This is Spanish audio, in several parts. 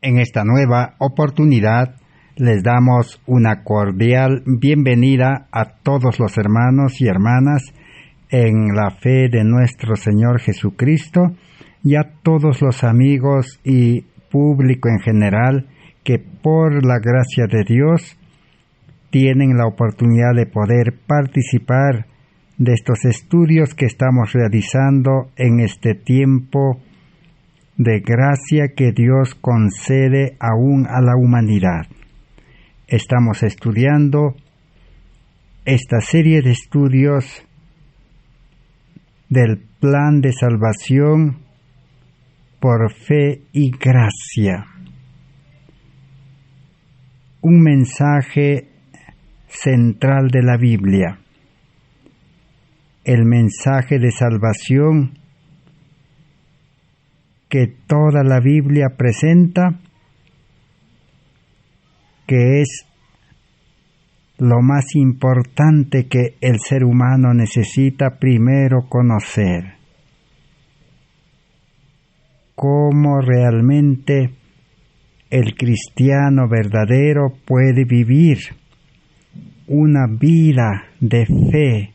En esta nueva oportunidad les damos una cordial bienvenida a todos los hermanos y hermanas en la fe de nuestro Señor Jesucristo y a todos los amigos y público en general que por la gracia de Dios tienen la oportunidad de poder participar de estos estudios que estamos realizando en este tiempo de gracia que Dios concede aún a la humanidad. Estamos estudiando esta serie de estudios del plan de salvación por fe y gracia. Un mensaje central de la Biblia. El mensaje de salvación que toda la Biblia presenta, que es lo más importante que el ser humano necesita primero conocer. Cómo realmente el cristiano verdadero puede vivir una vida de fe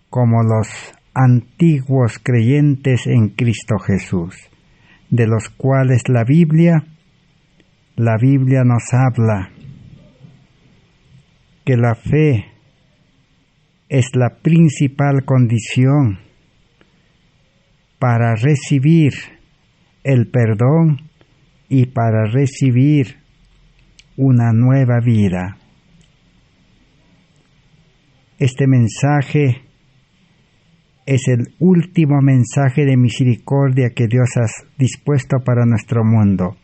como los antiguos creyentes en Cristo Jesús, de los cuales la Biblia nos habla que la fe es la principal condición para recibir el perdón y para recibir una nueva vida. Este mensaje es el último mensaje de misericordia que Dios ha dispuesto para nuestro mundo.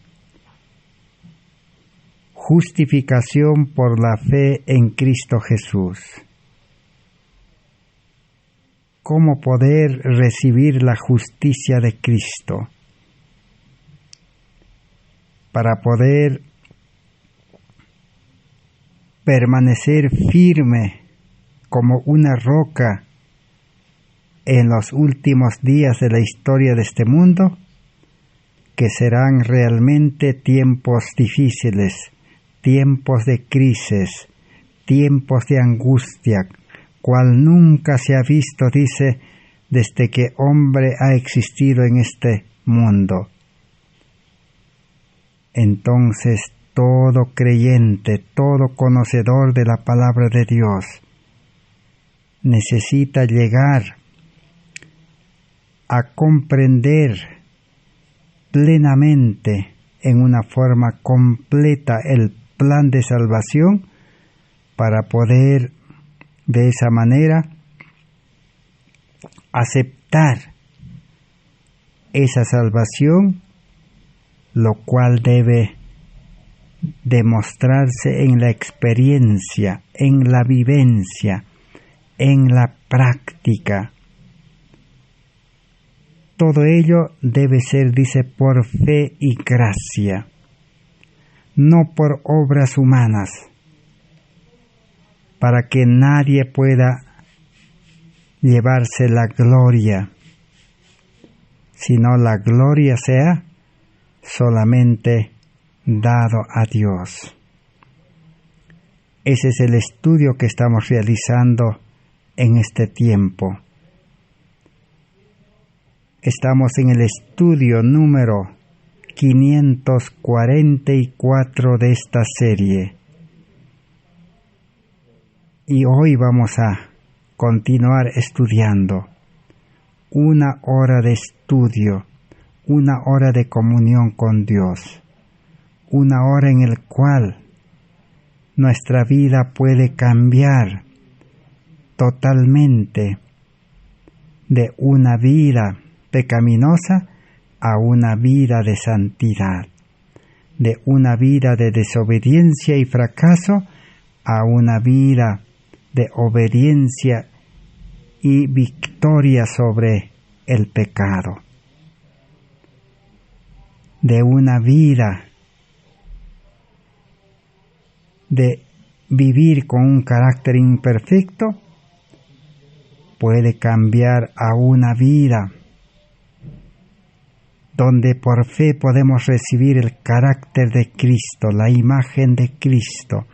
Justificación por la fe en Cristo Jesús. ¿Cómo poder recibir la justicia de Cristo? Para poder permanecer firme como una roca en los últimos días de la historia de este mundo, que serán realmente tiempos difíciles, tiempos de crisis, tiempos de angustia, cual nunca se ha visto, dice, desde que hombre ha existido en este mundo. Entonces, todo creyente, todo conocedor de la palabra de Dios, necesita llegar a comprender plenamente, en una forma completa, el plan de salvación para poder de esa manera aceptar esa salvación, lo cual debe demostrarse en la experiencia, en la vivencia, en la práctica. Todo ello debe ser, dice, por fe y gracia, no por obras humanas, para que nadie pueda llevarse la gloria, sino la gloria sea solamente dado a Dios. Ese es el estudio que estamos realizando en este tiempo. Estamos en el estudio número 544 de esta serie. Y hoy vamos a continuar estudiando. Una hora de estudio, una hora de comunión con Dios, una hora en la cual nuestra vida puede cambiar totalmente de una vida pecaminosa a una vida de santidad, de una vida de desobediencia y fracaso a una vida de obediencia y victoria sobre el pecado, de una vida de vivir con un carácter imperfecto, puede cambiar a una vida donde por fe podemos recibir el carácter de Cristo, la imagen de Cristo,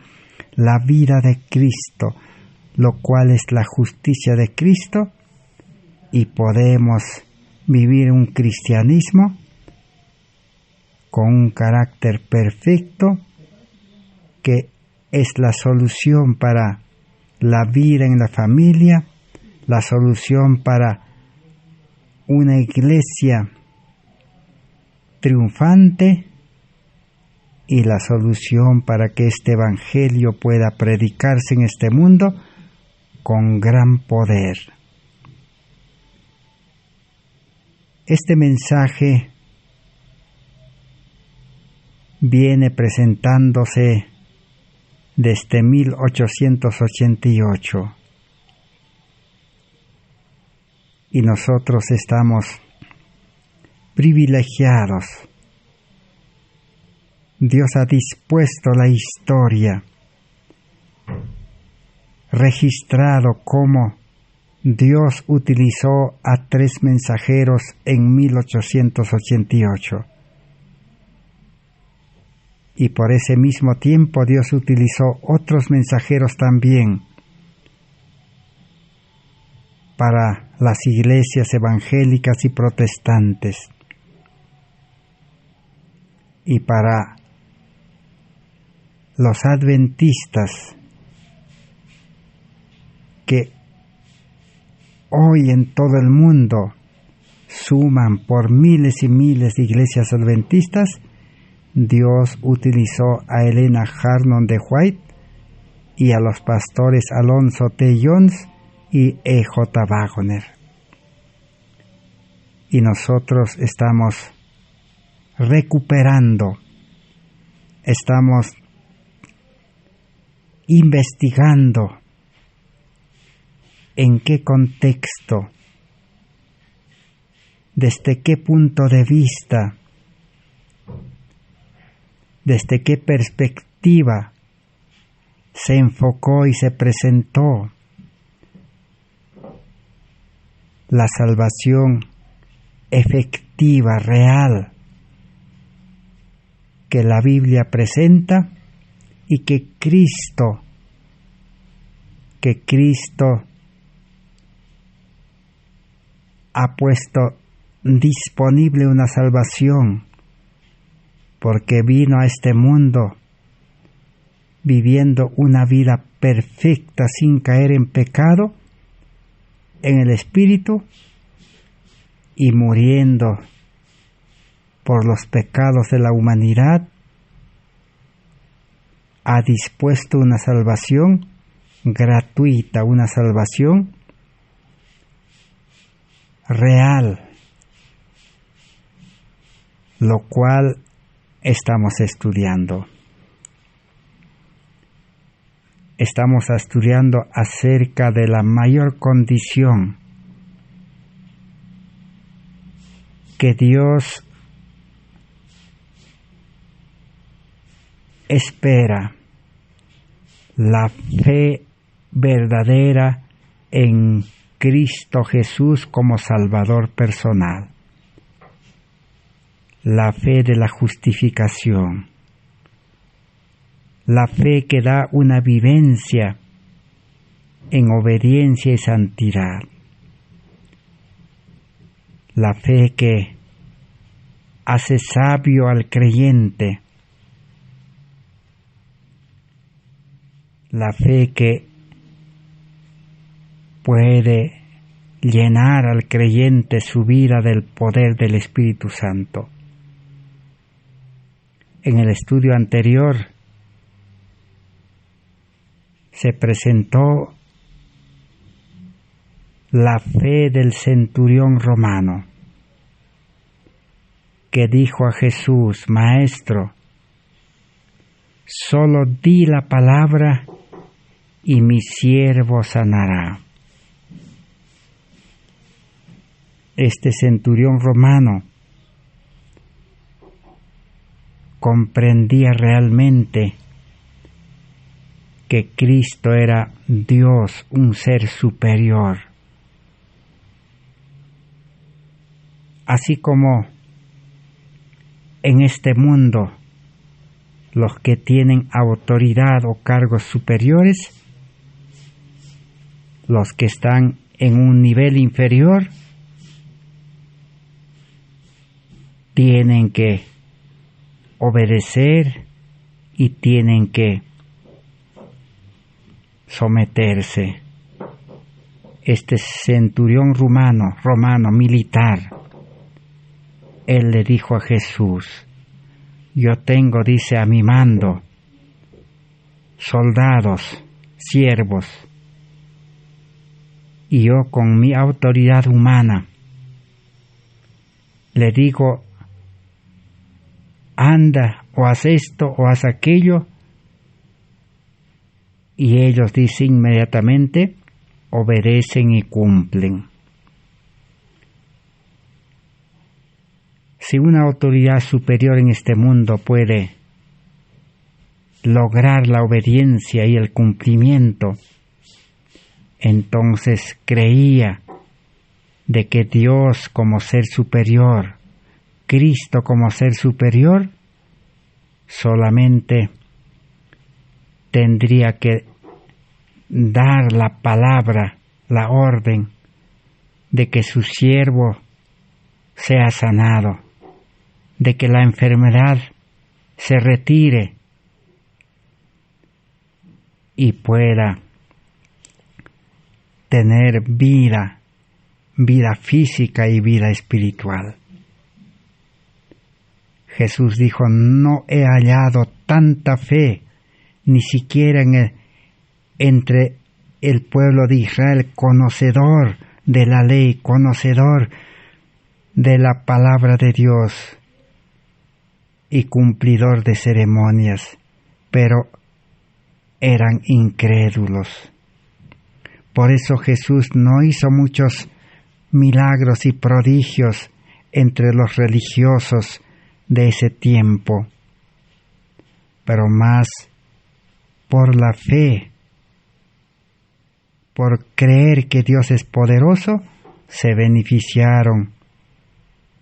la vida de Cristo, lo cual es la justicia de Cristo, y podemos vivir un cristianismo con un carácter perfecto, que es la solución para la vida en la familia, la solución para una iglesia triunfante y la solución para que este evangelio pueda predicarse en este mundo con gran poder. Este mensaje viene presentándose desde 1888 y nosotros estamos privilegiados. Dios ha dispuesto la historia, registrado cómo Dios utilizó a 3 mensajeros en 1888. Y por ese mismo tiempo Dios utilizó otros mensajeros también para las iglesias evangélicas y protestantes, y para los adventistas que hoy en todo el mundo suman por miles y miles de iglesias adventistas. Dios utilizó a Helena Harnon de White y a los pastores Alonzo T. Jones y E.J. Wagner. Y nosotros estamos recuperando, estamos investigando en qué contexto, desde qué punto de vista, desde qué perspectiva se enfocó y se presentó la salvación efectiva, real, que la Biblia presenta y que Cristo ha puesto disponible una salvación, porque vino a este mundo viviendo una vida perfecta sin caer en pecado en el Espíritu y muriendo por los pecados de la humanidad, ha dispuesto una salvación gratuita, una salvación real, lo cual estamos estudiando. Estamos estudiando acerca de la mayor condición que Dios espera, la fe verdadera en Cristo Jesús como Salvador personal, la fe de la justificación, la fe que da una vivencia en obediencia y santidad, la fe que hace sabio al creyente, la fe que puede llenar al creyente su vida del poder del Espíritu Santo. En el estudio anterior se presentó la fe del centurión romano, que dijo a Jesús: Maestro, solo di la palabra y mi siervo sanará. Este centurión romano comprendía realmente que Cristo era Dios, un ser superior. Así como en este mundo, los que tienen autoridad o cargos superiores, los que están en un nivel inferior, tienen que obedecer y tienen que someterse. Este centurión romano militar, él le dijo a Jesús: yo tengo, dice, a mi mando soldados, siervos, y yo con mi autoridad humana le digo: anda, o haz esto, o haz aquello, y ellos, dicen, inmediatamente obedecen y cumplen. Si una autoridad superior en este mundo puede lograr la obediencia y el cumplimiento, entonces creía de que Dios como ser superior, Cristo como ser superior, solamente tendría que dar la palabra, la orden de que su siervo sea sanado, de que la enfermedad se retire y pueda tener vida física y vida espiritual. Jesús dijo: no he hallado tanta fe, ni siquiera entre el pueblo de Israel, conocedor de la ley, conocedor de la palabra de Dios y cumplidor de ceremonias, pero eran incrédulos. Por eso Jesús no hizo muchos milagros y prodigios entre los religiosos de ese tiempo, pero más por la fe, por creer que Dios es poderoso, se beneficiaron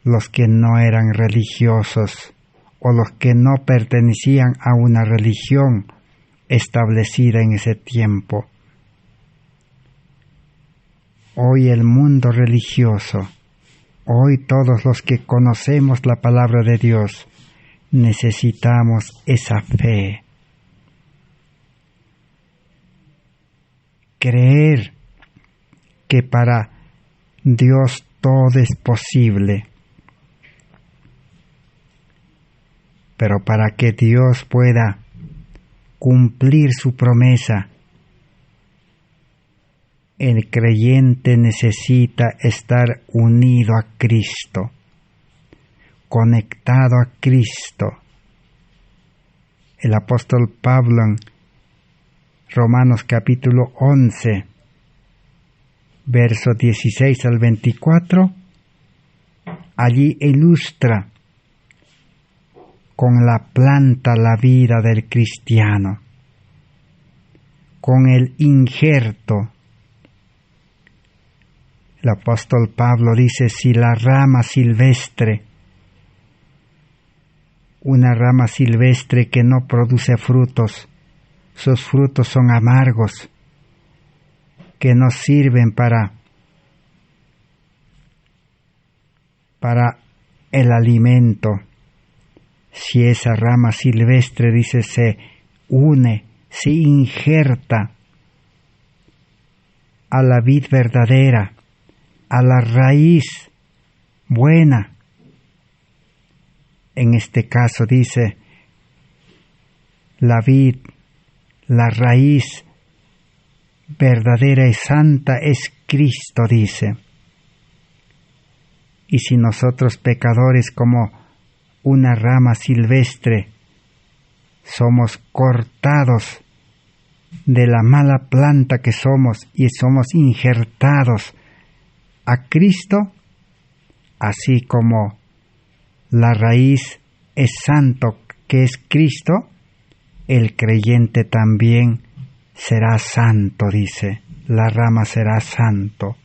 los que no eran religiosos o los que no pertenecían a una religión establecida en ese tiempo. Hoy el mundo religioso, hoy todos los que conocemos la palabra de Dios, necesitamos esa fe. Creer que para Dios todo es posible. Pero para que Dios pueda cumplir su promesa, el creyente necesita estar unido a Cristo, conectado a Cristo. El apóstol Pablo en Romanos capítulo 11, versos 16 al 24, allí ilustra con la planta la vida del cristiano, con el injerto. El apóstol Pablo dice: si la rama silvestre, una rama silvestre que no produce frutos, sus frutos son amargos, que no sirven para el alimento. Si esa rama silvestre, dice, se une, se injerta a la vid verdadera, a la raíz buena, en este caso dice, la vid, la raíz verdadera y santa es Cristo, dice. Y si nosotros pecadores, como una rama silvestre, somos cortados de la mala planta que somos y somos injertados a Cristo, así como la raíz es santo, que es Cristo, el creyente también será santo, dice, la rama será santo.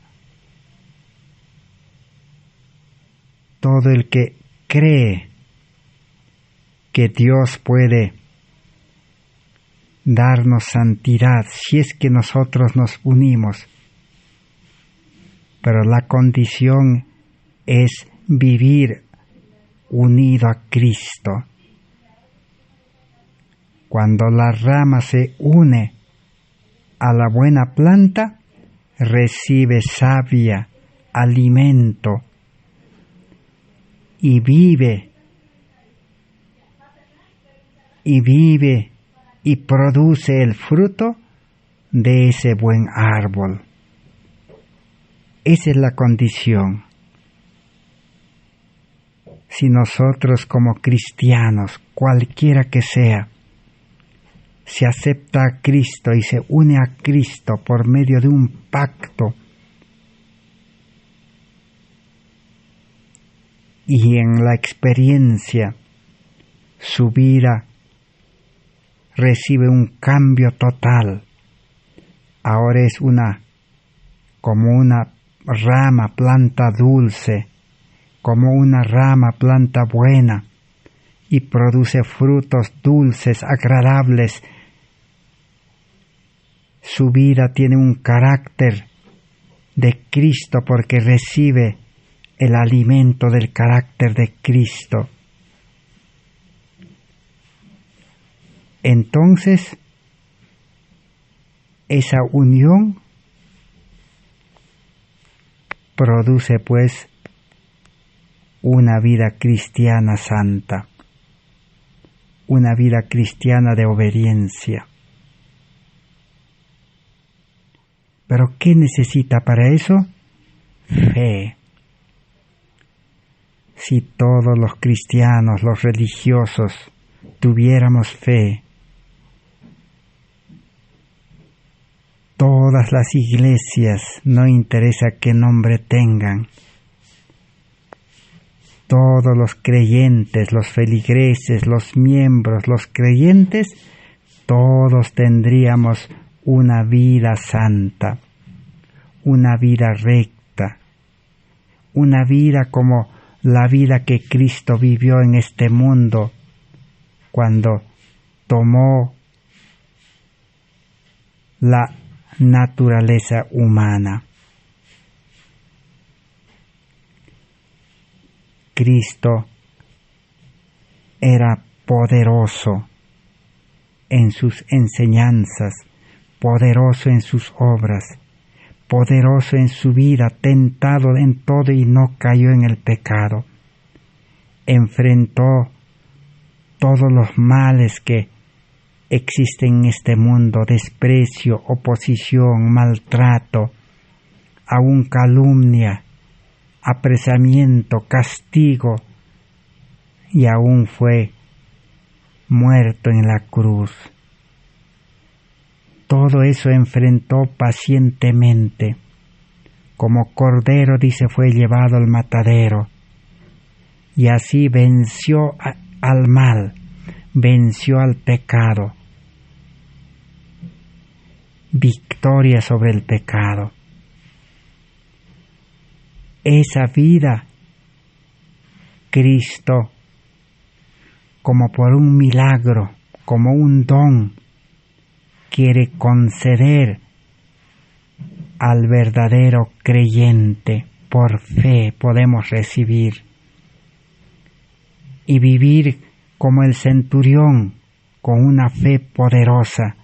Todo el que cree que Dios puede darnos santidad si es que nosotros nos unimos. Pero la condición es vivir unido a Cristo. Cuando la rama se une a la buena planta, recibe savia, alimento, y vive y produce el fruto de ese buen árbol. Esa es la condición. Si nosotros como cristianos, cualquiera que sea, se acepta a Cristo y se une a Cristo por medio de un pacto, y en la experiencia su vida recibe un cambio total. Ahora es como una rama, planta dulce, como una rama, planta buena, y produce frutos dulces, agradables. Su vida tiene un carácter de Cristo porque recibe el alimento del carácter de Cristo. Entonces, esa unión produce pues una vida cristiana santa, una vida cristiana de obediencia. ¿Pero qué necesita para eso? Fe. Si todos los cristianos, los religiosos, tuviéramos fe, todas las iglesias, no interesa qué nombre tengan, todos los creyentes, los feligreses, los miembros, los creyentes, todos tendríamos una vida santa, una vida recta, una vida como la vida que Cristo vivió en este mundo cuando tomó la naturaleza humana. Cristo era poderoso en sus enseñanzas, poderoso en sus obras, poderoso en su vida, tentado en todo y no cayó en el pecado. Enfrentó todos los males que existen en este mundo: desprecio, oposición, maltrato, aún calumnia, apresamiento, castigo, y aún fue muerto en la cruz. Todo eso enfrentó pacientemente. Como cordero, dice, fue llevado al matadero. Y así venció al mal, venció al pecado. Victoria sobre el pecado. Esa vida, Cristo, como por un milagro, como un don, quiere conceder al verdadero creyente. Por fe podemos recibir y vivir como el centurión, con una fe poderosa.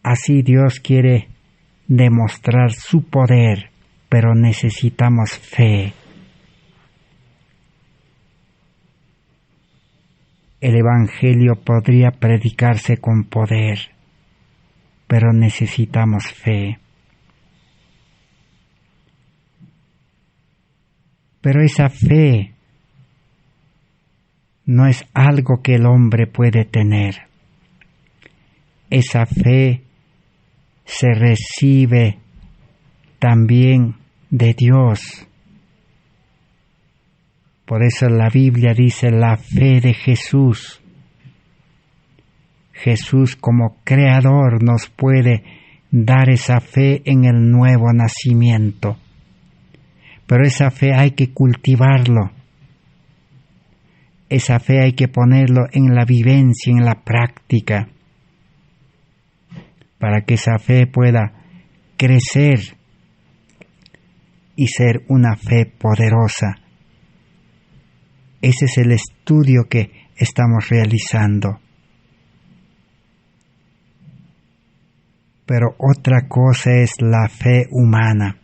Así Dios quiere demostrar su poder, pero necesitamos fe. El Evangelio podría predicarse con poder, pero necesitamos fe. Pero esa fe no es algo que el hombre puede tener. Esa fe se recibe también de Dios. Por eso la Biblia dice la fe de Jesús. Jesús como creador nos puede dar esa fe en el nuevo nacimiento. pero esa fe hay que cultivarlo. Esa fe hay que ponerlo en la vivencia, en la práctica, para que esa fe pueda crecer y ser una fe poderosa. Ese es el estudio que estamos realizando. Pero otra cosa es la fe humana.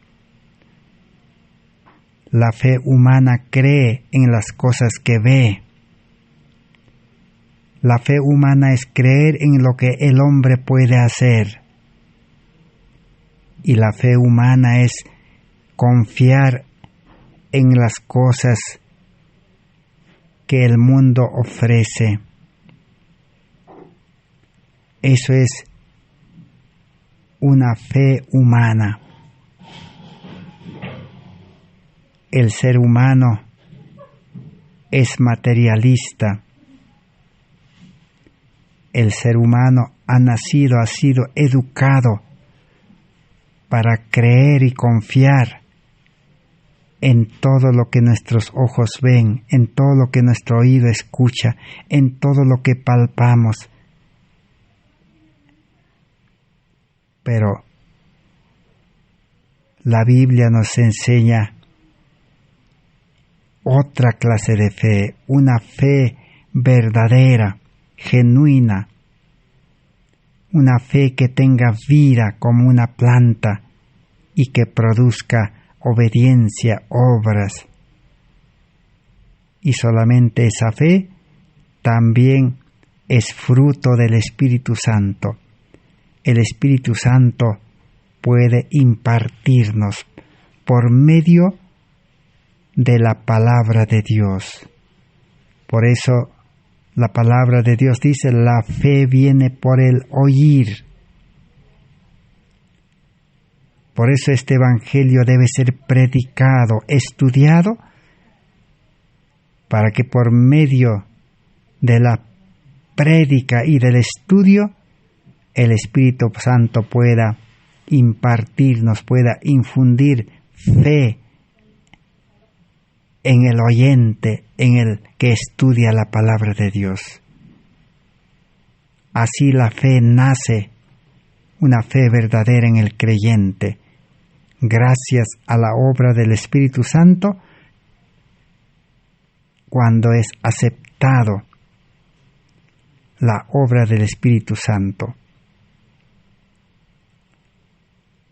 La fe humana cree en las cosas que ve. La fe humana es creer en lo que el hombre puede hacer. Y la fe humana es confiar en las cosas que el mundo ofrece. Eso es una fe humana. El ser humano es materialista. El ser humano ha sido educado para creer y confiar en todo lo que nuestros ojos ven, en todo lo que nuestro oído escucha, en todo lo que palpamos. Pero la Biblia nos enseña otra clase de fe, una fe verdadera, genuina, una fe que tenga vida como una planta y que produzca obediencia, obras. Y solamente esa fe también es fruto del Espíritu Santo. El Espíritu Santo puede impartirnos por medio de la palabra de Dios. Por eso la palabra de Dios dice, la fe viene por el oír. Por eso este evangelio debe ser predicado, estudiado, para que por medio de la prédica y del estudio, el Espíritu Santo pueda impartirnos, pueda infundir fe en el oyente, en el que estudia la palabra de Dios. Así la fe nace, una fe verdadera en el creyente, gracias a la obra del Espíritu Santo, cuando es aceptado la obra del Espíritu Santo.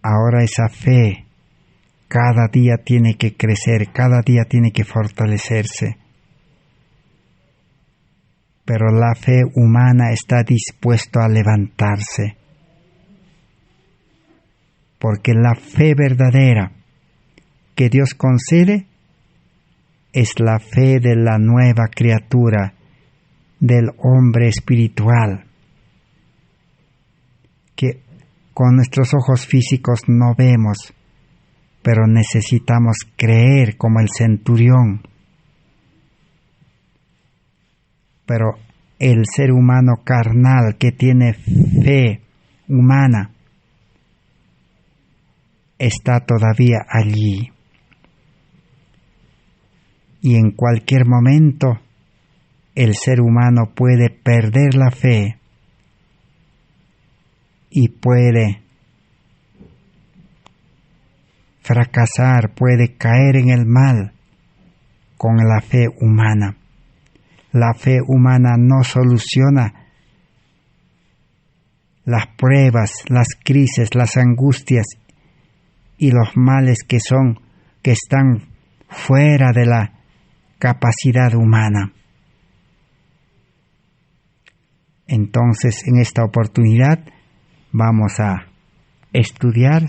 Ahora esa fe cada día tiene que crecer, cada día tiene que fortalecerse. Pero la fe humana está dispuesta a levantarse. Porque la fe verdadera que Dios concede es la fe de la nueva criatura, del hombre espiritual, que con nuestros ojos físicos no vemos, pero necesitamos creer como el centurión. Pero el ser humano carnal que tiene fe humana está todavía allí. Y en cualquier momento el ser humano puede perder la fe y puede fracasar, puede caer en el mal con la fe humana. La fe humana no soluciona las pruebas, las crisis, las angustias y los males que están fuera de la capacidad humana. Entonces, en esta oportunidad vamos a estudiar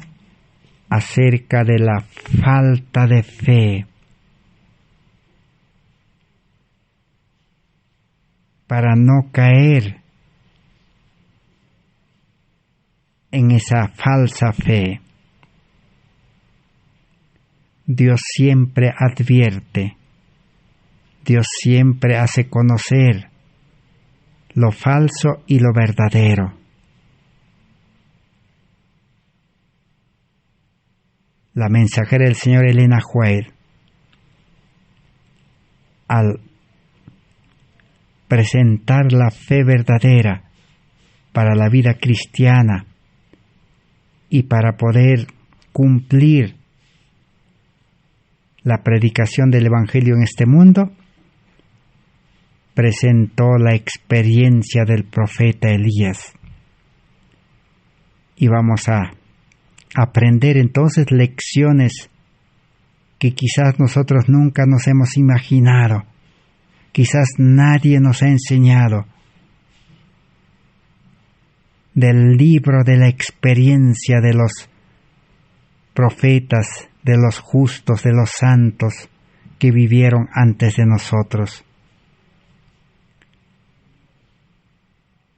acerca de la falta de fe, para no caer en esa falsa fe. Dios siempre advierte, Dios siempre hace conocer lo falso y lo verdadero. la mensajera del Señor Elena White, al presentar la fe verdadera para la vida cristiana y para poder cumplir la predicación del Evangelio en este mundo, presentó la experiencia del profeta Elías. Y vamos a aprender entonces lecciones que quizás nosotros nunca nos hemos imaginado, quizás nadie nos ha enseñado, del libro de la experiencia de los profetas, de los justos, de los santos que vivieron antes de nosotros.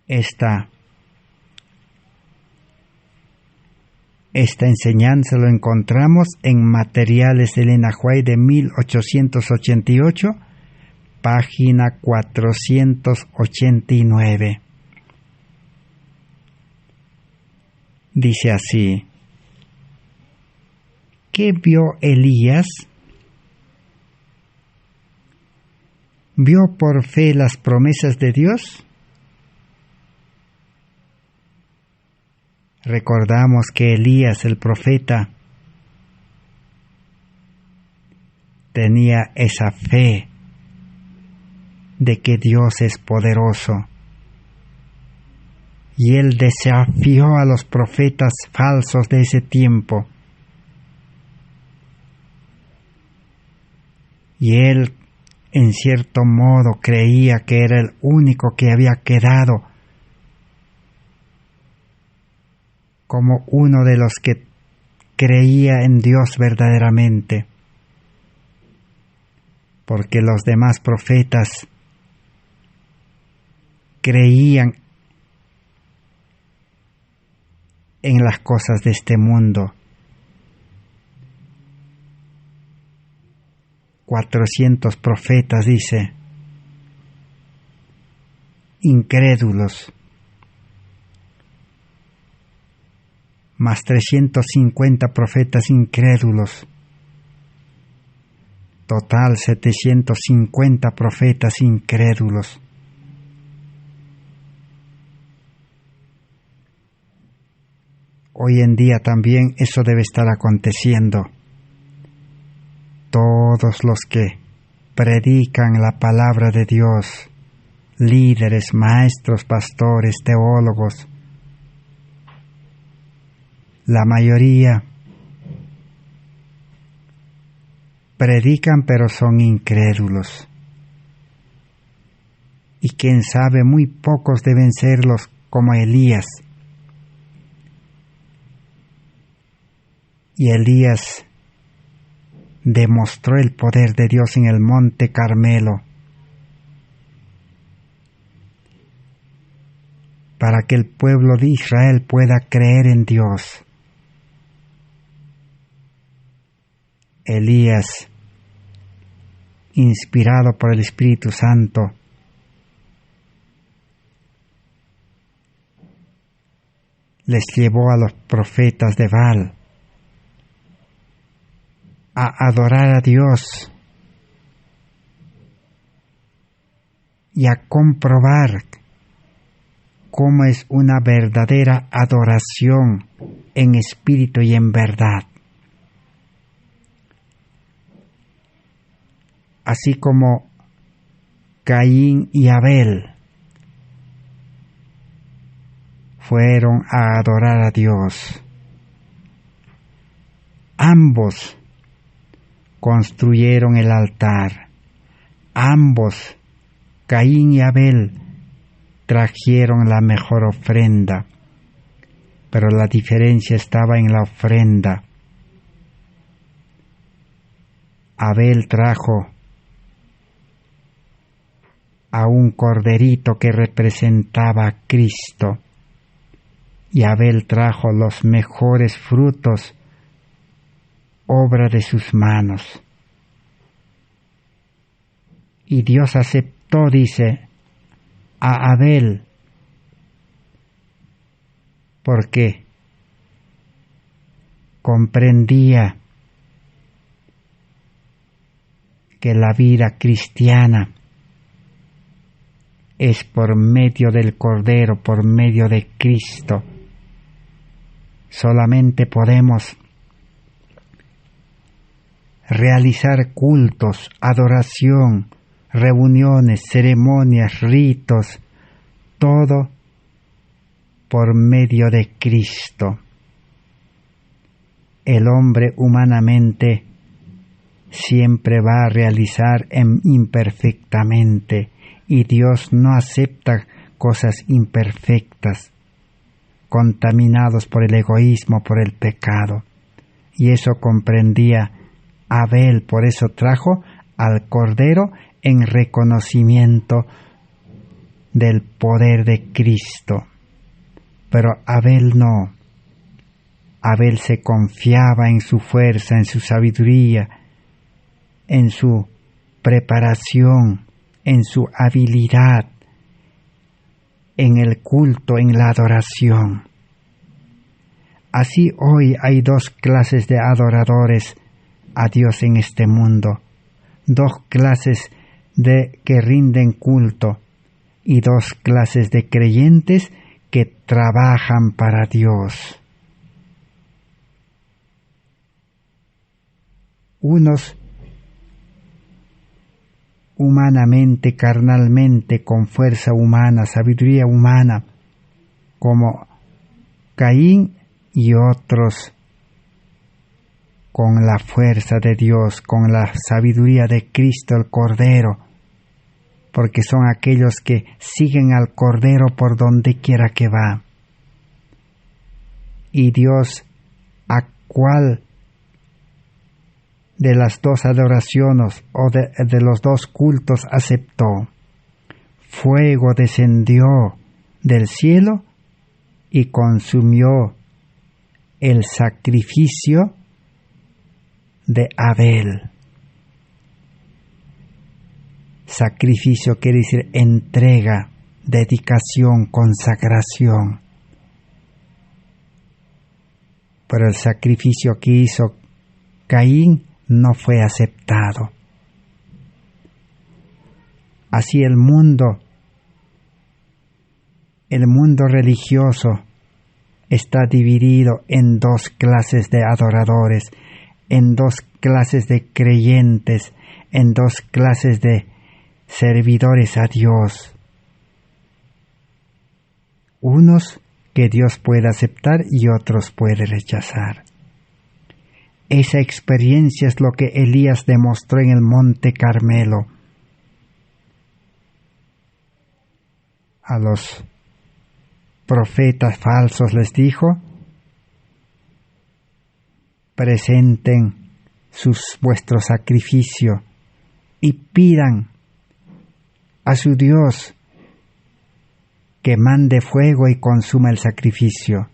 Esta enseñanza lo encontramos en Materiales de Elena White de 1888, página 489. Dice así: ¿qué vio Elías? ¿Vio por fe las promesas de Dios? Recordamos que Elías, el profeta, tenía esa fe de que Dios es poderoso. Y él desafió a los profetas falsos de ese tiempo. Y él, en cierto modo, creía que era el único que había quedado como uno de los que creía en Dios verdaderamente, porque los demás profetas creían en las cosas de este mundo. 400 profetas, dice, incrédulos, más 350 profetas incrédulos, total 750 profetas incrédulos. Hoy en día también eso debe estar aconteciendo. Todos los que predican la palabra de Dios, líderes, maestros, pastores, teólogos, la mayoría predican pero son incrédulos. Y quién sabe, muy pocos deben serlos como Elías. Y Elías demostró el poder de Dios en el monte Carmelo para que el pueblo de Israel pueda creer en Dios. Elías, inspirado por el Espíritu Santo, les llevó a los profetas de Baal a adorar a Dios y a comprobar cómo es una verdadera adoración en espíritu y en verdad. Así como Caín y Abel fueron a adorar a Dios. Ambos construyeron el altar. Ambos, Caín y Abel, trajeron la mejor ofrenda, pero la diferencia estaba en la ofrenda. Abel trajo a un corderito que representaba a Cristo, y Abel trajo los mejores frutos, obra de sus manos. Y Dios aceptó, dice, a Abel, porque comprendía que la vida cristiana es por medio del Cordero, por medio de Cristo. Solamente podemos realizar cultos, adoración, reuniones, ceremonias, ritos, todo por medio de Cristo. El hombre humanamente siempre va a realizar imperfectamente, y Dios no acepta cosas imperfectas, contaminados por el egoísmo, por el pecado. Y eso comprendía Abel, por eso trajo al Cordero en reconocimiento del poder de Cristo. Pero Abel no. Abel se confiaba en su fuerza, en su sabiduría, en su preparación, en su habilidad, en el culto, en la adoración. Así hoy hay dos clases de adoradores a Dios en este mundo, dos clases de que rinden culto y dos clases de creyentes que trabajan para Dios. Unos humanamente, carnalmente, con fuerza humana, sabiduría humana, como Caín, y otros con la fuerza de Dios, con la sabiduría de Cristo el Cordero, porque son aquellos que siguen al Cordero por donde quiera que va. Y Dios, ¿a cuál de las dos adoraciones o de los dos cultos aceptó? Fuego descendió del cielo y consumió el sacrificio de Abel. Sacrificio quiere decir entrega, dedicación, consagración. Pero el sacrificio que hizo Caín no fue aceptado. Así el mundo religioso está dividido en dos clases de adoradores, en dos clases de creyentes, en dos clases de servidores a Dios. Unos que Dios puede aceptar y otros puede rechazar. Esa experiencia es lo que Elías demostró en el Monte Carmelo. A los profetas falsos les dijo: presenten vuestro sacrificio y pidan a su Dios que mande fuego y consuma el sacrificio.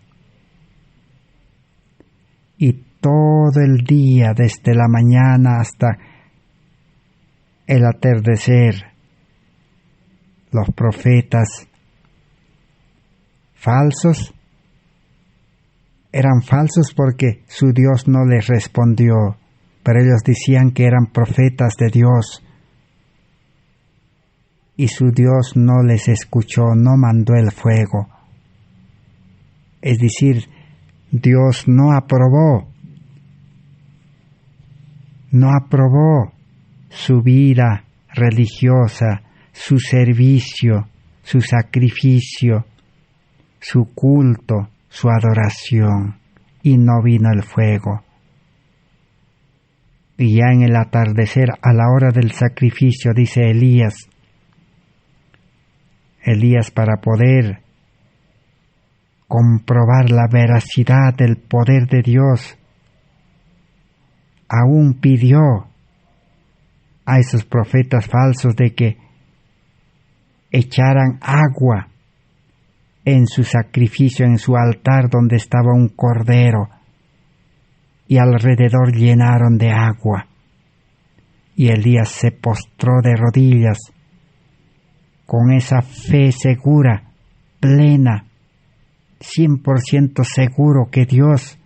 Y todo el día, desde la mañana hasta el atardecer, los profetas falsos eran falsos porque su Dios no les respondió, pero ellos decían que eran profetas de Dios y su Dios no les escuchó, no mandó el fuego. Es decir, Dios no aprobó su vida religiosa, su servicio, su sacrificio, su culto, su adoración, y no vino el fuego. Y ya en el atardecer, a la hora del sacrificio, dice Elías, para poder comprobar la veracidad del poder de Dios, aún pidió a esos profetas falsos de que echaran agua en su sacrificio, en su altar donde estaba un cordero, y alrededor llenaron de agua. Y Elías se postró de rodillas con esa fe segura, plena, 100% seguro que Dios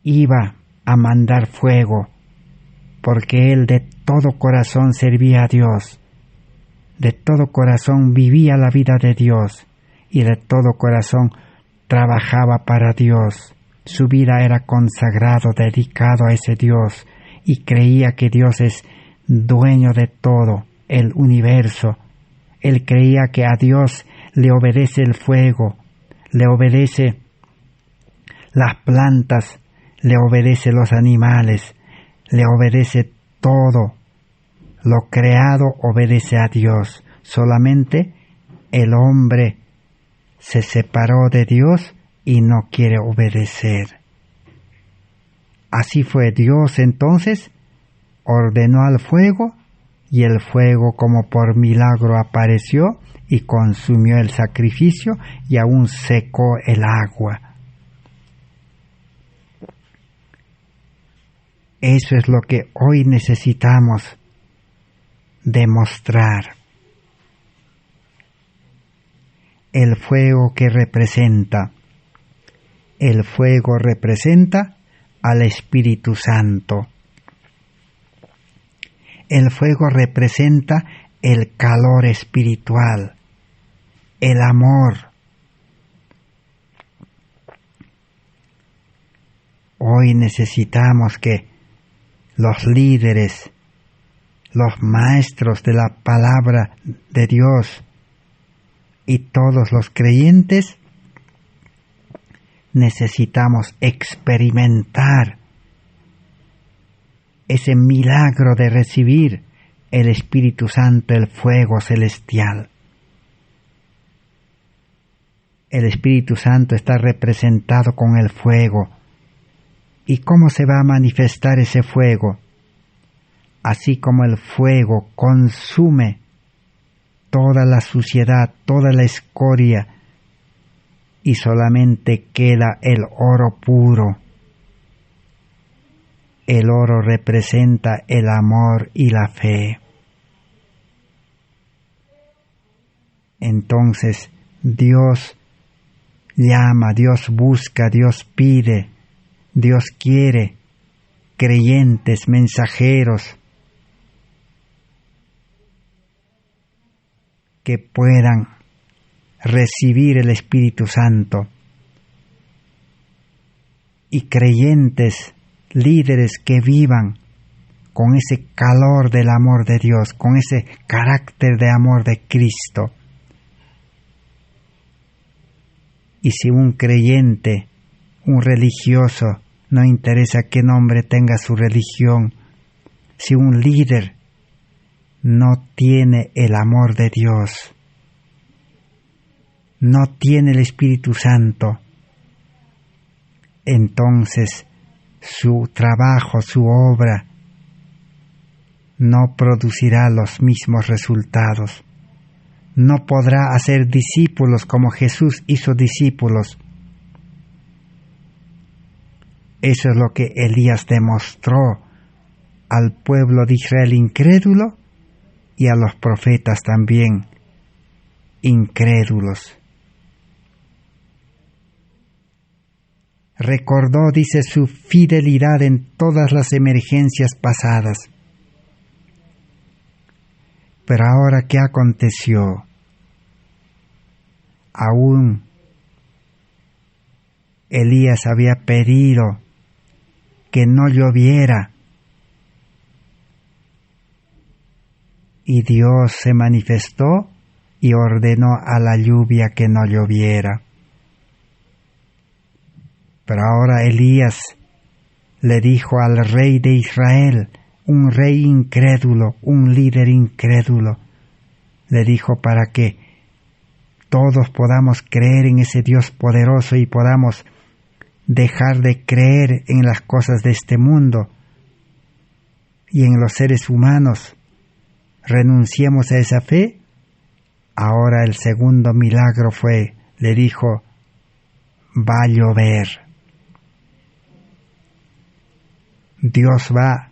iba a mandar fuego, porque él de todo corazón servía a Dios, de todo corazón vivía la vida de Dios y de todo corazón trabajaba para Dios. Su vida era consagrado, dedicado a ese Dios, y creía que Dios es dueño de todo el universo. Él creía que a Dios le obedece el fuego, le obedece las plantas, le obedece los animales, le obedece todo. Lo creado obedece a Dios. Solamente el hombre se separó de Dios y no quiere obedecer. Así fue. Dios entonces ordenó al fuego, y el fuego como por milagro apareció y consumió el sacrificio y aún secó el agua. Eso es lo que hoy necesitamos demostrar. El fuego que representa. El fuego representa al Espíritu Santo. El fuego representa el calor espiritual, el amor. Hoy necesitamos que los líderes, los maestros de la palabra de Dios y todos los creyentes necesitamos experimentar ese milagro de recibir el Espíritu Santo, el fuego celestial. El Espíritu Santo está representado con el fuego. ¿Y cómo se va a manifestar ese fuego? Así como el fuego consume toda la suciedad, toda la escoria, y solamente queda el oro puro. El oro representa el amor y la fe. Entonces Dios llama, Dios busca, Dios pide, Dios quiere creyentes, mensajeros que puedan recibir el Espíritu Santo, y creyentes, líderes que vivan con ese calor del amor de Dios, con ese carácter de amor de Cristo. Y si un creyente, un religioso, no interesa qué nombre tenga su religión, si un líder no tiene el amor de Dios, no tiene el Espíritu Santo, entonces su trabajo, su obra, no producirá los mismos resultados. No podrá hacer discípulos como Jesús hizo discípulos. Eso es lo que Elías demostró al pueblo de Israel incrédulo y a los profetas también incrédulos. Recordó, dice, su fidelidad en todas las emergencias pasadas. Pero ahora, ¿qué aconteció? Aún Elías había pedido que no lloviera, y Dios se manifestó y ordenó a la lluvia que no lloviera. Pero ahora Elías le dijo al rey de Israel, un rey incrédulo, un líder incrédulo, le dijo, para que todos podamos creer en ese Dios poderoso y podamos dejar de creer en las cosas de este mundo y en los seres humanos, renunciemos a esa fe. Ahora el segundo milagro fue, le dijo, va a llover. Dios va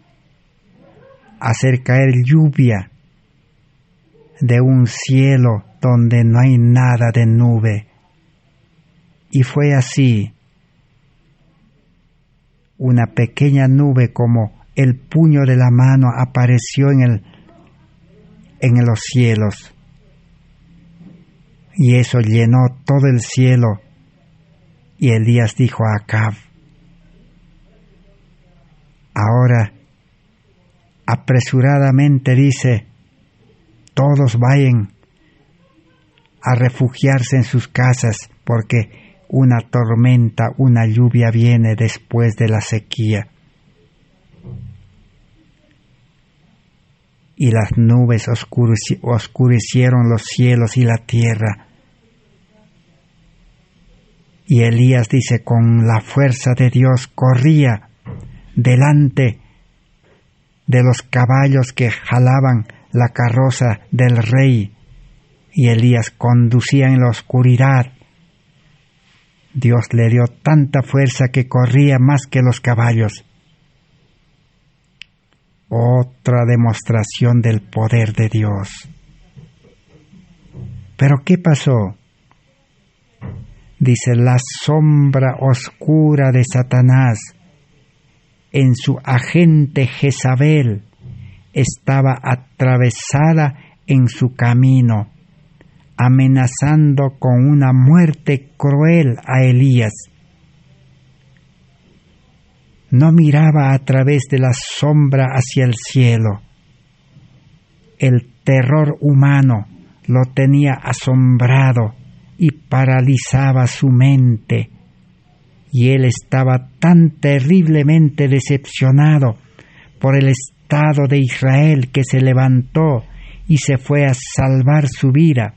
a hacer caer lluvia de un cielo donde no hay nada de nube. Y fue así. Una pequeña nube como el puño de la mano apareció en los cielos. Y eso llenó todo el cielo. Y Elías dijo a Acab: ahora, apresuradamente, dice, todos vayan a refugiarse en sus casas, porque una tormenta, una lluvia viene después de la sequía. Y las nubes oscurecieron los cielos y la tierra. Y Elías dice, con la fuerza de Dios corría delante de los caballos que jalaban la carroza del rey. Y Elías conducía en la oscuridad. Dios le dio tanta fuerza que corría más que los caballos. Otra demostración del poder de Dios. ¿Pero qué pasó? Dice, la sombra oscura de Satanás en su agente Jezabel estaba atravesada en su camino, amenazando con una muerte cruel a Elías. No miraba a través de la sombra hacia el cielo. El terror humano lo tenía asombrado y paralizaba su mente. Y él estaba tan terriblemente decepcionado por el estado de Israel que se levantó y se fue a salvar su vida.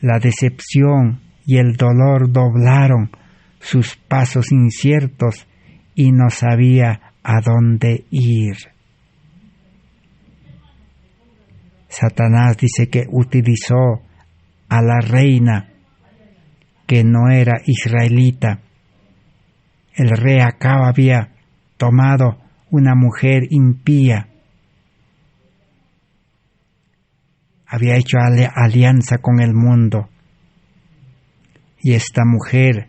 La decepción y el dolor doblaron sus pasos inciertos y no sabía a dónde ir. Satanás dice que utilizó a la reina que no era israelita. El rey Acab había tomado una mujer impía. Había hecho alianza con el mundo. Y esta mujer,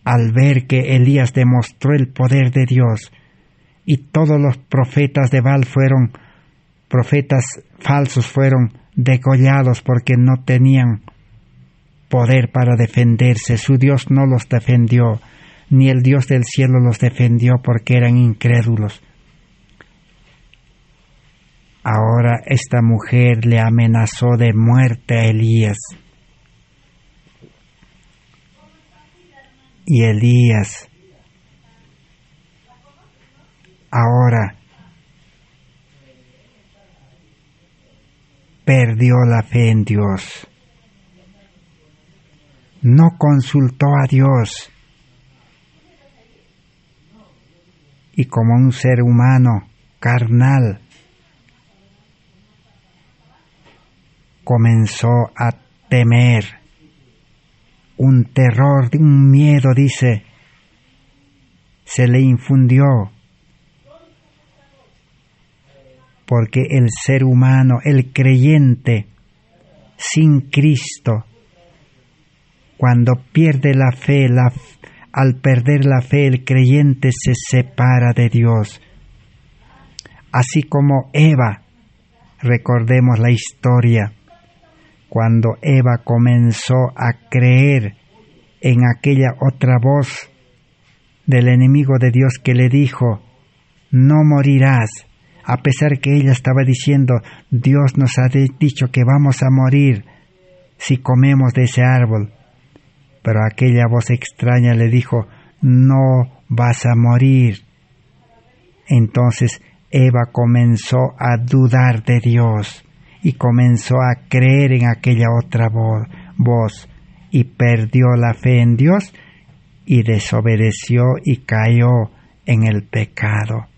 al ver que Elías demostró el poder de Dios, y todos los profetas de Baal profetas falsos fueron degollados porque no tenían poder para defenderse. Su Dios no los defendió, ni el Dios del cielo los defendió porque eran incrédulos. Ahora esta mujer le amenazó de muerte a Elías. Y Elías ahora perdió la fe en Dios. No consultó a Dios. Y como un ser humano carnal, comenzó a temer. Un terror, un miedo, dice, se le infundió. Porque el ser humano, el creyente, sin Cristo, cuando pierde la fe, al perder la fe, el creyente se separa de Dios. Así como Eva, recordemos la historia, cuando Eva comenzó a creer en aquella otra voz del enemigo de Dios que le dijo, no morirás, a pesar que ella estaba diciendo, Dios nos ha dicho que vamos a morir si comemos de ese árbol. Pero aquella voz extraña le dijo, no vas a morir. Entonces Eva comenzó a dudar de Dios y comenzó a creer en aquella otra voz y perdió la fe en Dios y desobedeció y cayó en el pecado.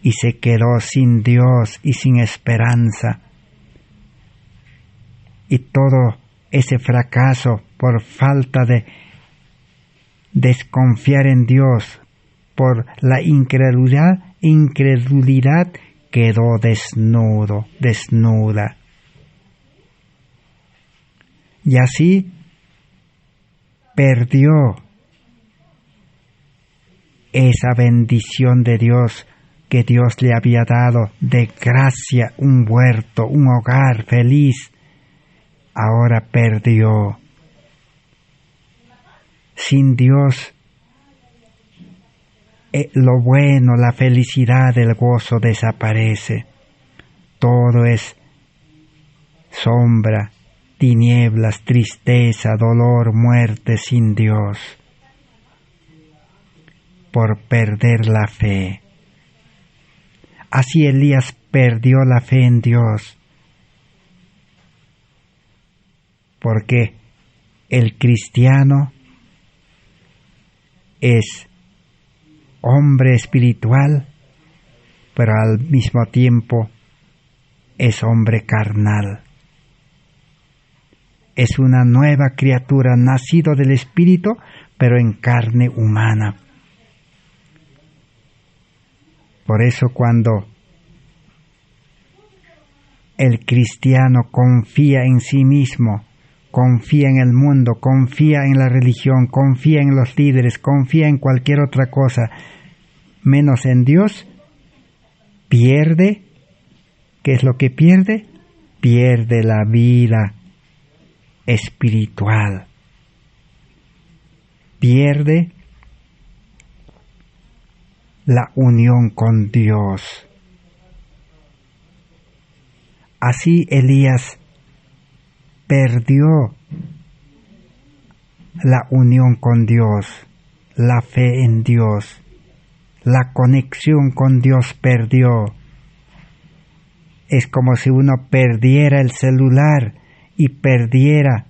Y se quedó sin Dios y sin esperanza. Y todo ese fracaso por falta de desconfiar en Dios, por la incredulidad quedó desnuda. Y así perdió esa bendición de Dios que Dios le había dado de gracia, un huerto, un hogar feliz, ahora perdió. Sin Dios, lo bueno, la felicidad, el gozo desaparece. Todo es sombra, tinieblas, tristeza, dolor, muerte sin Dios. Por perder la fe. Así Elías perdió la fe en Dios. Porque el cristiano es hombre espiritual, pero al mismo tiempo es hombre carnal. Es una nueva criatura, nacido del Espíritu, pero en carne humana. Por eso cuando el cristiano confía en sí mismo, confía en el mundo, confía en la religión, confía en los líderes, confía en cualquier otra cosa, menos en Dios, pierde. ¿Qué es lo que pierde? Pierde la vida espiritual. Pierde la unión con Dios. Así Elías perdió la unión con Dios, la fe en Dios, la conexión con Dios perdió. Es como si uno perdiera el celular y perdiera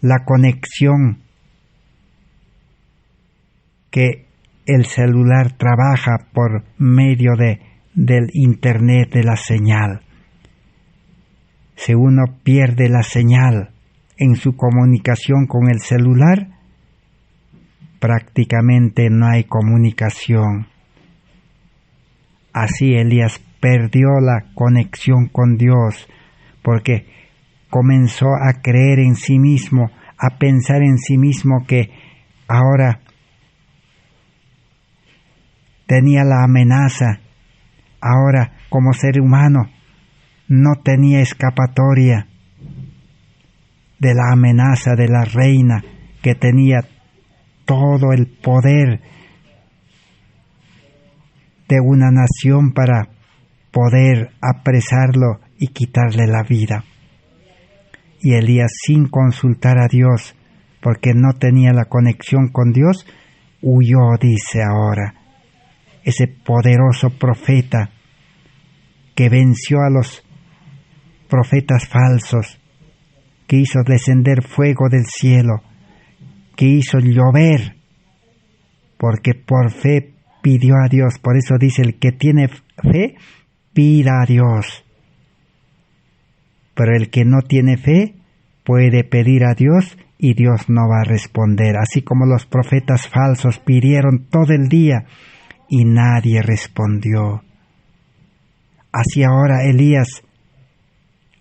la conexión que el celular trabaja por medio del internet, de la señal. Si uno pierde la señal en su comunicación con el celular, prácticamente no hay comunicación. Así Elías perdió la conexión con Dios, porque comenzó a creer en sí mismo, a pensar en sí mismo que ahora tenía la amenaza, ahora como ser humano no tenía escapatoria de la amenaza de la reina que tenía todo el poder de una nación para poder apresarlo y quitarle la vida. Y Elías, sin consultar a Dios, porque no tenía la conexión con Dios, huyó, dice ahora. Ese poderoso profeta que venció a los profetas falsos, que hizo descender fuego del cielo, que hizo llover, porque por fe pidió a Dios. Por eso dice, el que tiene fe, pida a Dios. Pero el que no tiene fe, puede pedir a Dios y Dios no va a responder. Así como los profetas falsos pidieron todo el día y nadie respondió. Así ahora Elías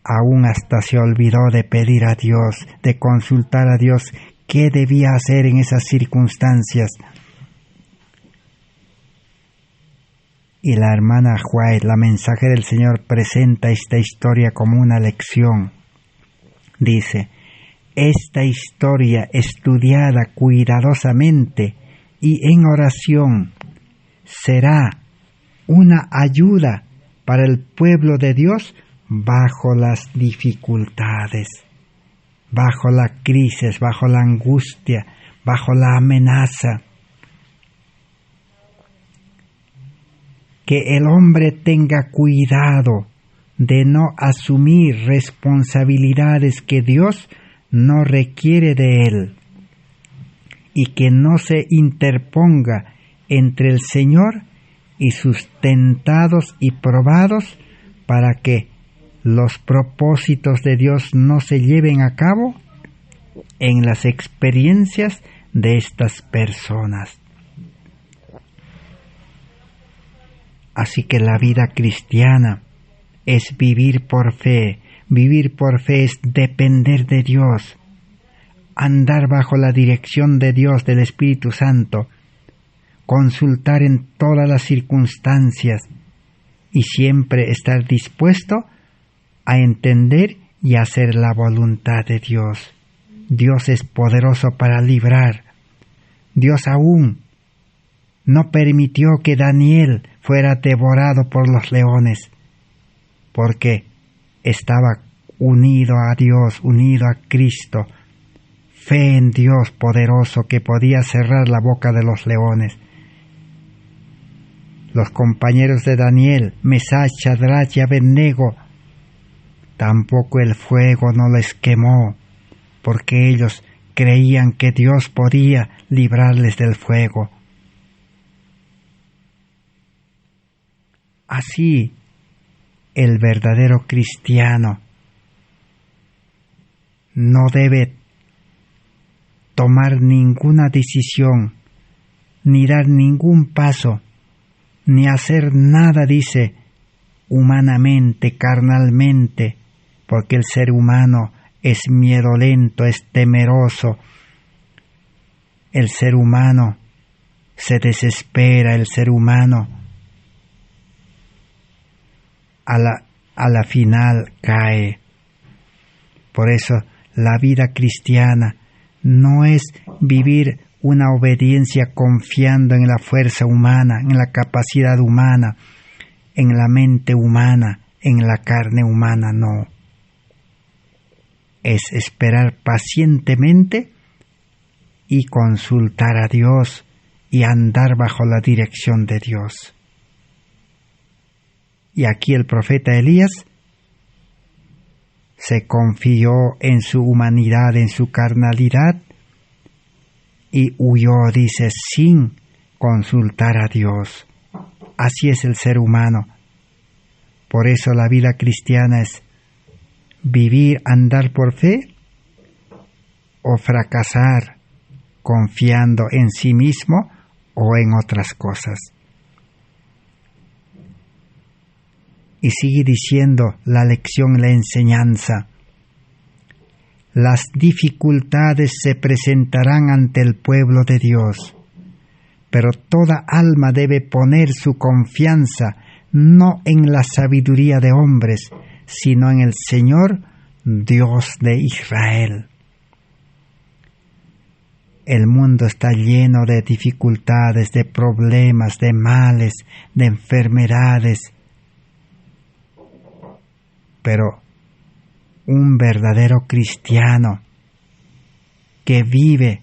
aún hasta se olvidó de pedir a Dios, de consultar a Dios qué debía hacer en esas circunstancias. Y la hermana White, la mensaje del Señor, presenta esta historia como una lección. Dice, esta historia estudiada cuidadosamente y en oración será una ayuda para el pueblo de Dios bajo las dificultades, bajo la crisis, bajo la angustia, bajo la amenaza. Que el hombre tenga cuidado de no asumir responsabilidades que Dios no requiere de él y que no se interponga entre el Señor y sus tentados y probados para que los propósitos de Dios no se lleven a cabo en las experiencias de estas personas. Así que la vida cristiana es vivir por fe. Vivir por fe es depender de Dios, andar bajo la dirección de Dios, del Espíritu Santo, consultar en todas las circunstancias y siempre estar dispuesto a entender y hacer la voluntad de Dios. Dios es poderoso para librar. Dios aún no permitió que Daniel fuera devorado por los leones, porque estaba unido a Dios, unido a Cristo, fe en Dios poderoso que podía cerrar la boca de los leones. Los compañeros de Daniel, Mesach, Shadrach y Abednego, tampoco el fuego no les quemó, porque ellos creían que Dios podía librarles del fuego. Así, el verdadero cristiano no debe tomar ninguna decisión, ni dar ningún paso, ni hacer nada, dice, humanamente, carnalmente, porque el ser humano es miedolento, es temeroso. El ser humano se desespera, el ser humano a la final cae. Por eso la vida cristiana no es vivir una obediencia confiando en la fuerza humana, en la capacidad humana, en la mente humana, en la carne humana, no. Es esperar pacientemente y consultar a Dios y andar bajo la dirección de Dios. Y aquí el profeta Elías se confió en su humanidad, en su carnalidad, y huyó, dice, sin consultar a Dios. Así es el ser humano. Por eso la vida cristiana es vivir, andar por fe, o fracasar confiando en sí mismo o en otras cosas. Y sigue diciendo la lección, la enseñanza. Las dificultades se presentarán ante el pueblo de Dios, pero toda alma debe poner su confianza no en la sabiduría de hombres, sino en el Señor, Dios de Israel. El mundo está lleno de dificultades, de problemas, de males, de enfermedades, pero un verdadero cristiano que vive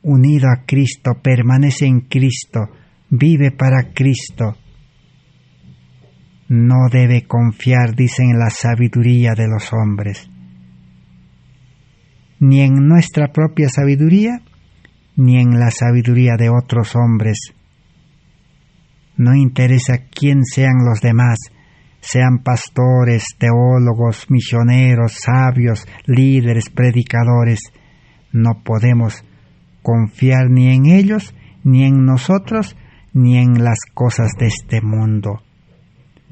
unido a Cristo, permanece en Cristo, vive para Cristo, no debe confiar, dice, en la sabiduría de los hombres, ni en nuestra propia sabiduría, ni en la sabiduría de otros hombres. No interesa quién sean los demás, sean pastores, teólogos, misioneros, sabios, líderes, predicadores. No podemos confiar ni en ellos, ni en nosotros, ni en las cosas de este mundo,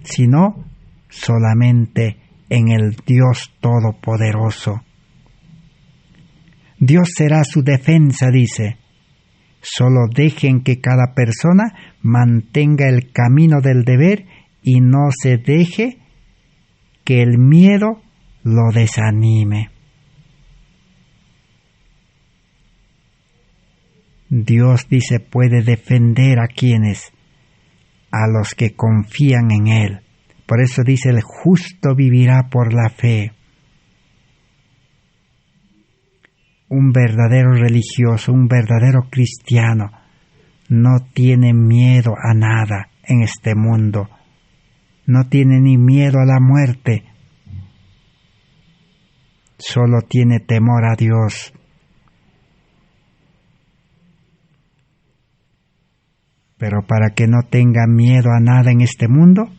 sino solamente en el Dios Todopoderoso. Dios será su defensa, dice. Solo dejen que cada persona mantenga el camino del deber y no se deje que el miedo lo desanime. Dios, dice, puede defender a quienes, a los que confían en Él. Por eso dice, el justo vivirá por la fe. Un verdadero religioso, un verdadero cristiano, no tiene miedo a nada en este mundo. No tiene ni miedo a la muerte. Solo tiene temor a Dios. Pero para que no tenga miedo a nada en este mundo,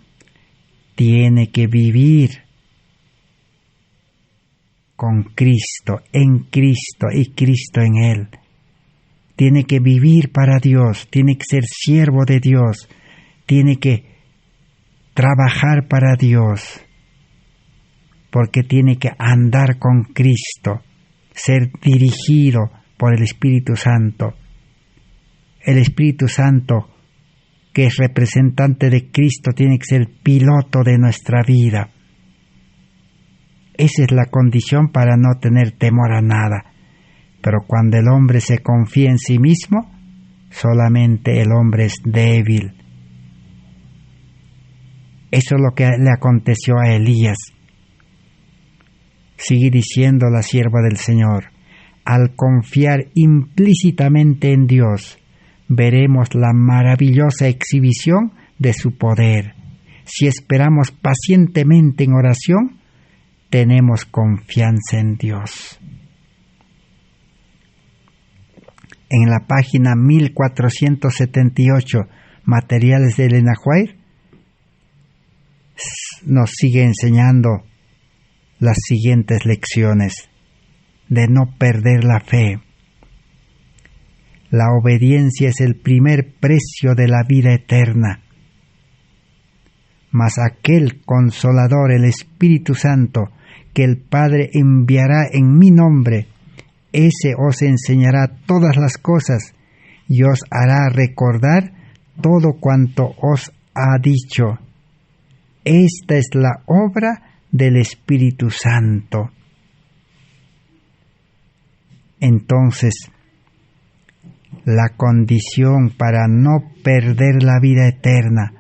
tiene que vivir con Cristo, en Cristo y Cristo en Él. Tiene que vivir para Dios, tiene que ser siervo de Dios, tiene que trabajar para Dios, porque tiene que andar con Cristo, ser dirigido por el Espíritu Santo. El Espíritu Santo, que es representante de Cristo, tiene que ser el piloto de nuestra vida. Esa es la condición para no tener temor a nada. Pero cuando el hombre se confía en sí mismo, solamente el hombre es débil. Eso es lo que le aconteció a Elías. Sigue diciendo la sierva del Señor: al confiar implícitamente en Dios, veremos la maravillosa exhibición de su poder. Si esperamos pacientemente en oración, tenemos confianza en Dios. En la página 1478, Materiales de Elena White, nos sigue enseñando las siguientes lecciones de no perder la fe. La obediencia es el primer precio de la vida eterna. Mas aquel Consolador, el Espíritu Santo, que el Padre enviará en mi nombre, ese os enseñará todas las cosas y os hará recordar todo cuanto os ha dicho. Esta es la obra del Espíritu Santo. Entonces, la condición para no perder la vida eterna,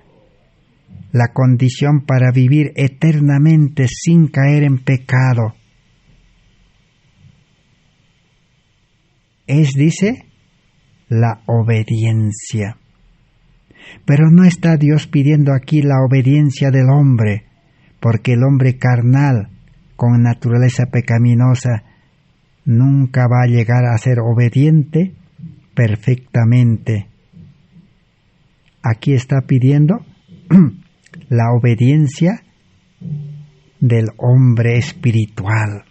la condición para vivir eternamente sin caer en pecado, es, dice, la obediencia. Pero no está Dios pidiendo aquí la obediencia del hombre, porque el hombre carnal, con naturaleza pecaminosa, nunca va a llegar a ser obediente perfectamente. Aquí está pidiendo la obediencia del hombre espiritual.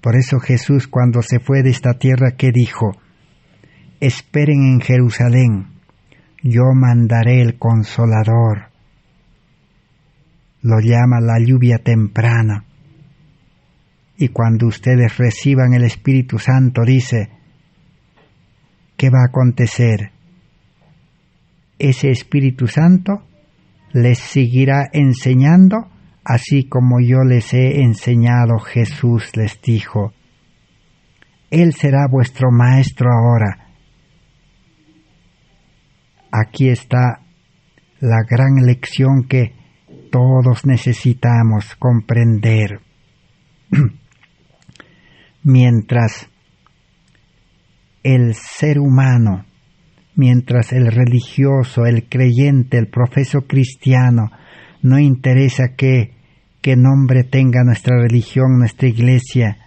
Por eso Jesús, cuando se fue de esta tierra, ¿qué dijo? Esperen en Jerusalén, yo mandaré el Consolador. Lo llama la lluvia temprana. Y cuando ustedes reciban el Espíritu Santo, dice, ¿qué va a acontecer? Ese Espíritu Santo les seguirá enseñando, así como yo les he enseñado. Jesús les dijo, Él será vuestro maestro ahora. Aquí está la gran lección que todos necesitamos comprender. Mientras el ser humano, mientras el religioso, el creyente, el profeso cristiano, no interesa qué nombre tenga nuestra religión, nuestra iglesia,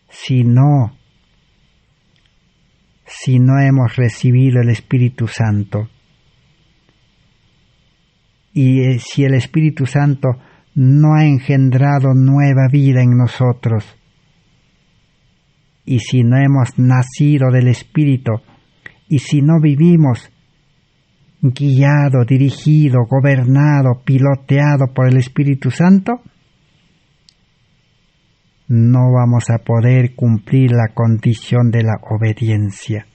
si no hemos recibido el Espíritu Santo, y si el Espíritu Santo no ha engendrado nueva vida en nosotros, y si no hemos nacido del Espíritu, y si no vivimos guiado, dirigido, gobernado, piloteado por el Espíritu Santo, no vamos a poder cumplir la condición de la obediencia.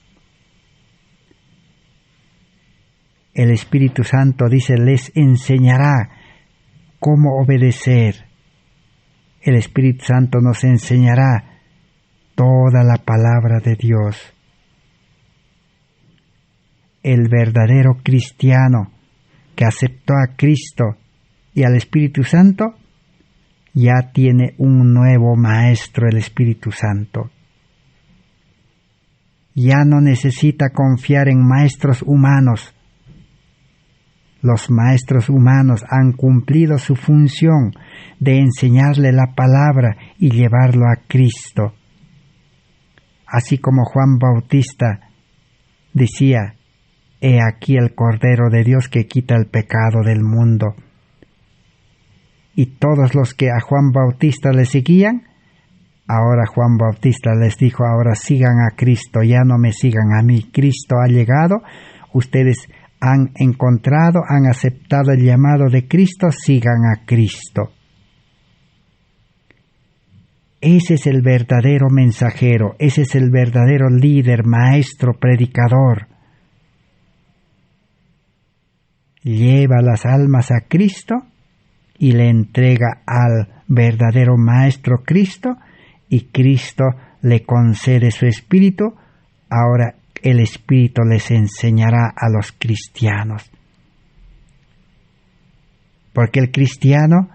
El Espíritu Santo, dice, les enseñará cómo obedecer. El Espíritu Santo nos enseñará toda la palabra de Dios. El verdadero cristiano que aceptó a Cristo y al Espíritu Santo ya tiene un nuevo maestro, el Espíritu Santo. Ya no necesita confiar en maestros humanos. Los maestros humanos han cumplido su función de enseñarle la palabra y llevarlo a Cristo. Así como Juan Bautista decía, «He aquí el Cordero de Dios que quita el pecado del mundo». Y todos los que a Juan Bautista le seguían, ahora Juan Bautista les dijo, ahora sigan a Cristo, ya no me sigan a mí. Cristo ha llegado, ustedes han encontrado, han aceptado el llamado de Cristo, sigan a Cristo. Ese es el verdadero mensajero, ese es el verdadero líder, maestro, predicador. Lleva las almas a Cristo y le entrega al verdadero Maestro Cristo, y Cristo le concede su Espíritu. Ahora el Espíritu les enseñará a los cristianos. Porque el cristiano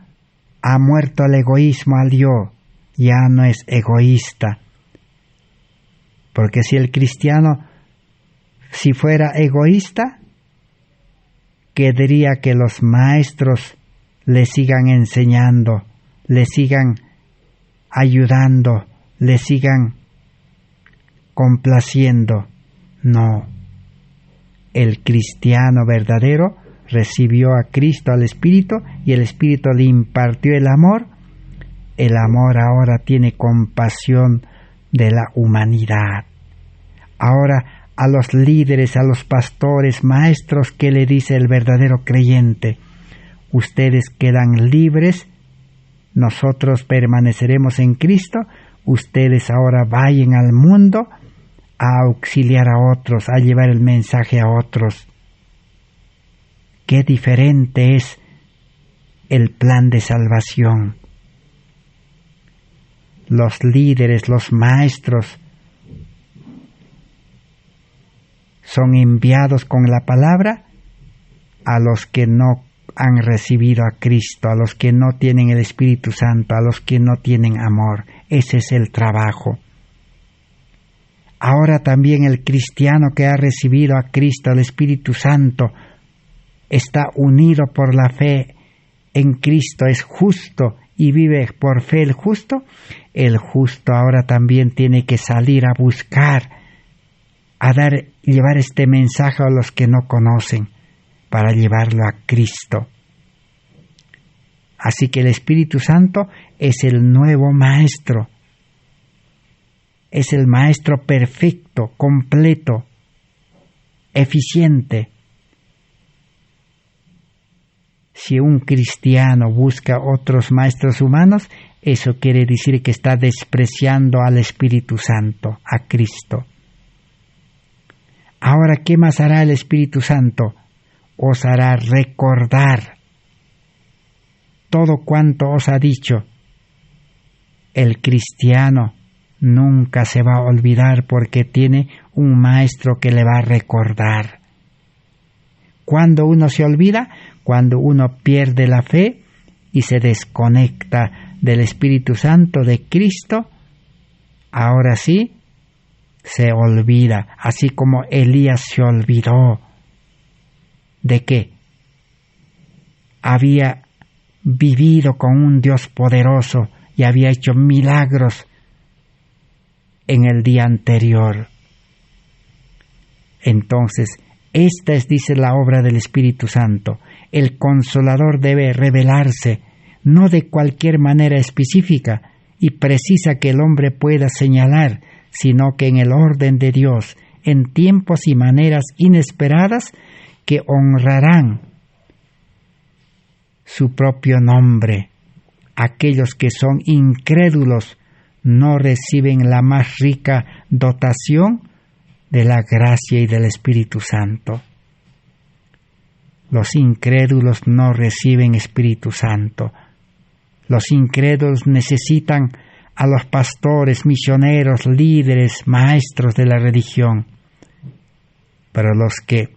ha muerto al egoísmo, al yo, ya no es egoísta. Porque si el cristiano, si fuera egoísta, querría que los maestros le sigan enseñando, le sigan ayudando, le sigan complaciendo. No. El cristiano verdadero recibió a Cristo, al Espíritu, y el Espíritu le impartió el amor. El amor ahora tiene compasión de la humanidad. Ahora, a los líderes, a los pastores, maestros, ¿qué le dice el verdadero creyente? Ustedes quedan libres, nosotros permaneceremos en Cristo, ustedes ahora vayan al mundo a auxiliar a otros, a llevar el mensaje a otros. Qué diferente es el plan de salvación. Los líderes, los maestros, son enviados con la palabra a los que no han recibido a Cristo, a los que no tienen el Espíritu Santo, a los que no tienen amor. Ese es el trabajo. Ahora también el cristiano que ha recibido a Cristo, el Espíritu Santo, está unido por la fe en Cristo, es justo y vive por fe el justo. El justo ahora también tiene que salir a buscar, llevar este mensaje a los que no conocen, para llevarlo a Cristo. Así que el Espíritu Santo es el nuevo maestro, es el maestro perfecto, completo, eficiente. Si un cristiano busca otros maestros humanos, eso quiere decir que está despreciando al Espíritu Santo, a Cristo. Ahora, ¿qué más hará el Espíritu Santo? Os hará recordar todo cuanto os ha dicho. El cristiano nunca se va a olvidar porque tiene un maestro que le va a recordar. ¿Cuándo uno se olvida? Cuando uno pierde la fe y se desconecta del Espíritu Santo, de Cristo. Ahora sí, se olvida, así como Elías se olvidó de que había vivido con un Dios poderoso y había hecho milagros en el día anterior. Entonces, esta es, dice, la obra del Espíritu Santo. El Consolador debe revelarse, no de cualquier manera específica y precisa que el hombre pueda señalar, sino que en el orden de Dios, en tiempos y maneras inesperadas que honrarán su propio nombre. Aquellos que son incrédulos no reciben la más rica dotación de la gracia y del Espíritu Santo. Los incrédulos no reciben Espíritu Santo. Los incrédulos necesitan a los pastores, misioneros, líderes, maestros de la religión. Pero los que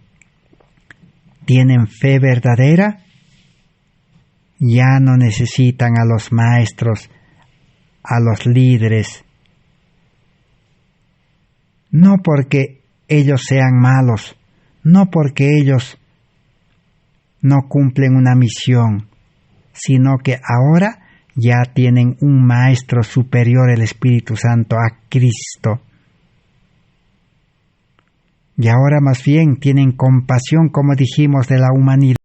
tienen fe verdadera ya no necesitan a los maestros, a los líderes. No porque ellos sean malos, no porque ellos no cumplen una misión, sino que ahora ya tienen un Maestro superior, el Espíritu Santo, a Cristo. Y ahora más bien tienen compasión, como dijimos, de la humanidad.